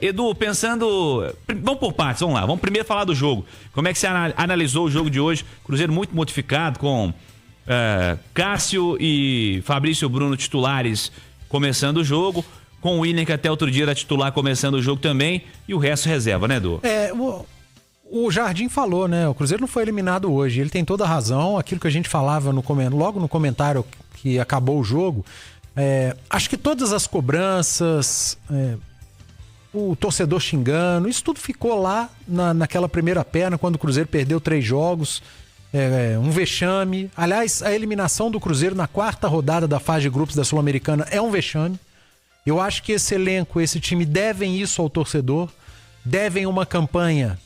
Edu, pensando... Vamos por partes, vamos lá. Vamos primeiro falar do jogo. Como é que você analisou o jogo de hoje? Cruzeiro muito modificado, com Cássio e Fabrício Bruno titulares começando o jogo, com o William, que até outro dia era titular, começando o jogo também, e o resto reserva, né, Edu? O Jardim falou, né? O Cruzeiro não foi eliminado hoje. Ele tem toda a razão. Aquilo que a gente falava logo no comentário que acabou o jogo. Acho que todas as cobranças... o torcedor xingando, isso tudo ficou lá naquela primeira perna, quando o Cruzeiro perdeu 3 jogos, um vexame. Aliás, a eliminação do Cruzeiro na 4ª rodada da fase de grupos da Sul-Americana é um vexame. Eu acho que esse elenco, esse time devem isso ao torcedor, devem uma campanha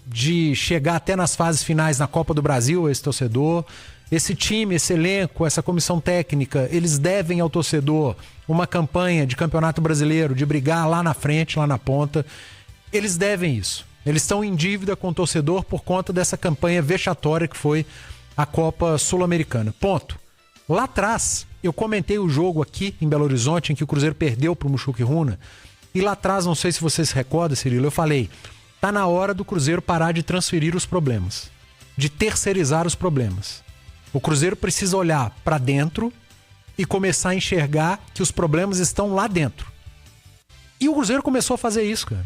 de chegar até nas fases finais na Copa do Brasil, esse torcedor. Esse time, esse elenco, essa comissão técnica, eles devem ao torcedor uma campanha de Campeonato Brasileiro, de brigar lá na frente, lá na ponta. Eles devem isso. Eles estão em dívida com o torcedor por conta dessa campanha vexatória que foi a Copa Sul-Americana. Ponto. Lá atrás, eu comentei o jogo aqui em Belo Horizonte, em que o Cruzeiro perdeu para o Mushuc Runa. E lá atrás, não sei se você se recorda, Cirilo, eu falei, tá na hora do Cruzeiro parar de transferir os problemas, de terceirizar os problemas. O Cruzeiro precisa olhar para dentro e começar a enxergar que os problemas estão lá dentro. E o Cruzeiro começou a fazer isso, cara.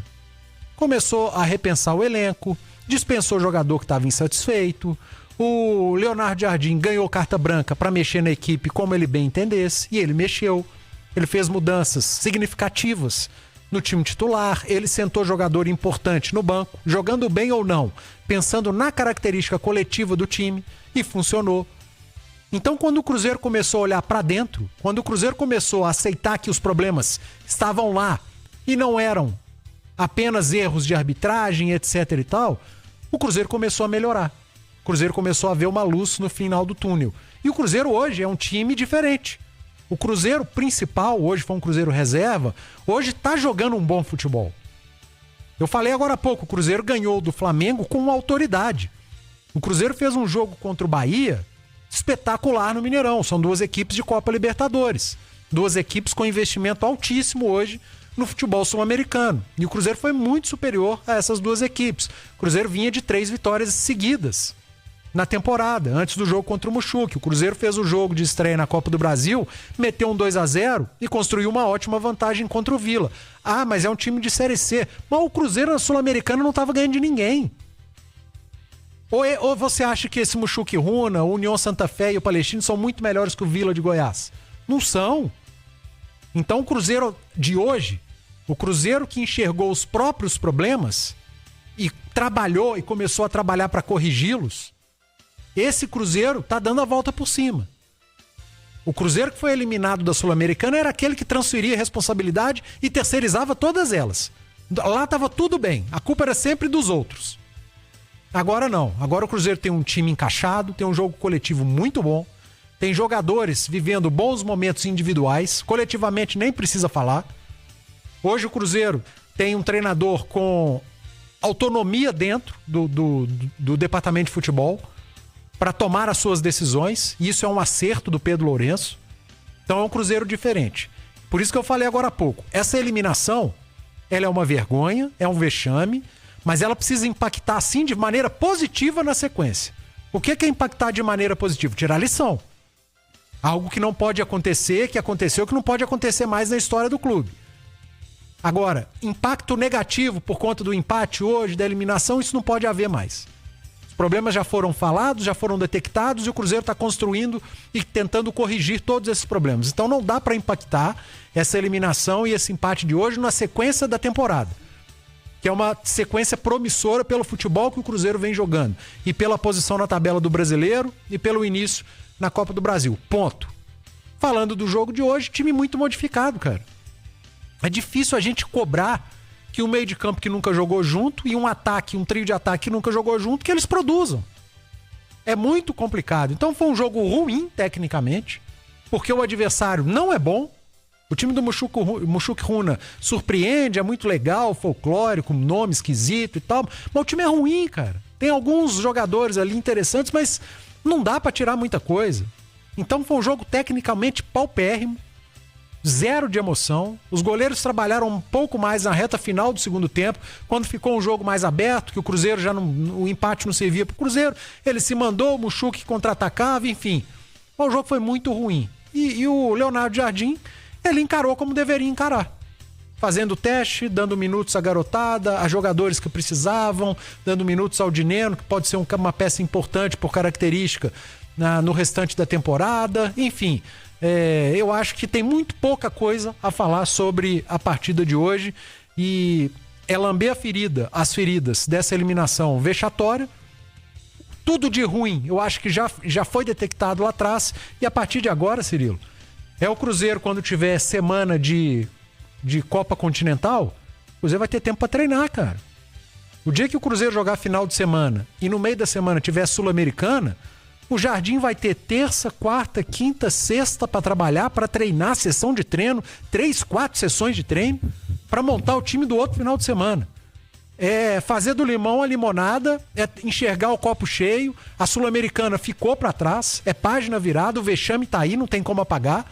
Começou a repensar o elenco, dispensou o jogador que estava insatisfeito, o Leonardo Jardim ganhou carta branca para mexer na equipe como ele bem entendesse, e ele mexeu. Ele fez mudanças significativas no time titular, ele sentou jogador importante no banco, jogando bem ou não, pensando na característica coletiva do time, e funcionou. Então, quando o Cruzeiro começou a olhar para dentro, quando o Cruzeiro começou a aceitar que os problemas estavam lá e não eram apenas erros de arbitragem, etc e tal, o Cruzeiro começou a melhorar. O Cruzeiro começou a ver uma luz no final do túnel. E o Cruzeiro hoje é um time diferente. O Cruzeiro principal, hoje foi um Cruzeiro reserva, hoje tá jogando um bom futebol. Eu falei agora há pouco, o Cruzeiro ganhou do Flamengo com autoridade. O Cruzeiro fez um jogo contra o Bahia espetacular no Mineirão. São 2 equipes de Copa Libertadores. 2 equipes com investimento altíssimo hoje no futebol sul-americano. E o Cruzeiro foi muito superior a essas 2 equipes. O Cruzeiro vinha de 3 vitórias seguidas na temporada, antes do jogo contra o Mushuc. O Cruzeiro fez o jogo de estreia na Copa do Brasil, meteu um 2-0 e construiu uma ótima vantagem contra o Vila. Ah, mas é um time de Série C. Mas o Cruzeiro na Sul-Americana não estava ganhando de ninguém. Ou você acha que esse Mushuc Runa, o União Santa Fé e o Palestino são muito melhores que o Vila de Goiás? Não são. Então o Cruzeiro de hoje, o Cruzeiro que enxergou os próprios problemas e trabalhou e começou a trabalhar para corrigi-los, esse Cruzeiro tá dando a volta por cima. O Cruzeiro que foi eliminado da Sul-Americana era aquele que transferia a responsabilidade e terceirizava todas elas. Lá tava tudo bem, a culpa era sempre dos outros. Agora não, agora o Cruzeiro tem um time encaixado, tem um jogo coletivo muito bom, tem jogadores vivendo bons momentos individuais, coletivamente nem precisa falar. Hoje o Cruzeiro tem um treinador com autonomia dentro do departamento de futebol para tomar as suas decisões, e isso é um acerto do Pedro Lourenço. Então é um Cruzeiro diferente. Por isso que eu falei agora há pouco, essa eliminação, ela é uma vergonha, é um vexame, mas ela precisa impactar, sim, de maneira positiva na sequência. O que é impactar de maneira positiva? Tirar lição. Algo que não pode acontecer, que aconteceu, que não pode acontecer mais na história do clube. Agora, impacto negativo por conta do empate hoje, da eliminação, isso não pode haver mais. Os problemas já foram falados, já foram detectados e o Cruzeiro está construindo e tentando corrigir todos esses problemas. Então não dá para impactar essa eliminação e esse empate de hoje na sequência da temporada, que é uma sequência promissora pelo futebol que o Cruzeiro vem jogando e pela posição na tabela do Brasileiro e pelo início na Copa do Brasil. Ponto. Falando do jogo de hoje, time muito modificado, cara. É difícil a gente cobrar que um meio de campo que nunca jogou junto e um ataque, um trio de ataque que nunca jogou junto, que eles produzam. É muito complicado. Então foi um jogo ruim tecnicamente, porque o adversário não é bom. O time do Mushuc Runa surpreende, é muito legal, folclórico, nome esquisito e tal, mas o time é ruim, cara. Tem alguns jogadores ali interessantes, mas não dá pra tirar muita coisa. Então foi um jogo tecnicamente paupérrimo. zero de emoção. Os goleiros trabalharam um pouco mais na reta final do segundo tempo, quando ficou um jogo mais aberto, que o Cruzeiro já não, o empate não servia pro Cruzeiro, ele se mandou, o Muxuque contra-atacava, enfim. O jogo foi muito ruim. E o Leonardo Jardim, ele encarou como deveria encarar. Fazendo teste, dando minutos à garotada, a jogadores que precisavam, dando minutos ao Dineno, que pode ser uma peça importante por característica no restante da temporada, enfim. Eu acho que tem muito pouca coisa a falar sobre a partida de hoje e é lamber as feridas dessa eliminação vexatória. Tudo de ruim, eu acho que já foi detectado lá atrás e a partir de agora, Cirilo, é o Cruzeiro quando tiver semana de Copa Continental, o Cruzeiro vai ter tempo para treinar, cara. O dia que o Cruzeiro jogar final de semana e no meio da semana tiver Sul-Americana, o Jardim vai ter terça, quarta, quinta, sexta para trabalhar, para treinar, sessão de treino, 3, 4 sessões de treino, para montar o time do outro final de semana. É fazer do limão a limonada, é enxergar o copo cheio, a Sul-Americana ficou para trás, é página virada, o vexame tá aí, não tem como apagar,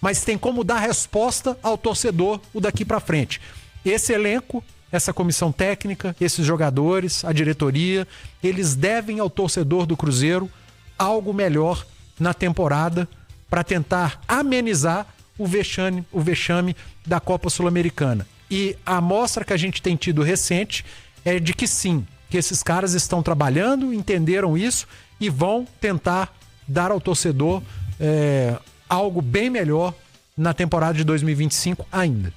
mas tem como dar resposta ao torcedor o daqui para frente. Esse elenco, essa comissão técnica, esses jogadores, a diretoria, eles devem ao torcedor do Cruzeiro algo melhor na temporada para tentar amenizar o vexame da Copa Sul-Americana. E a amostra que a gente tem tido recente é de que sim, que esses caras estão trabalhando, entenderam isso e vão tentar dar ao torcedor algo bem melhor na temporada de 2025 ainda.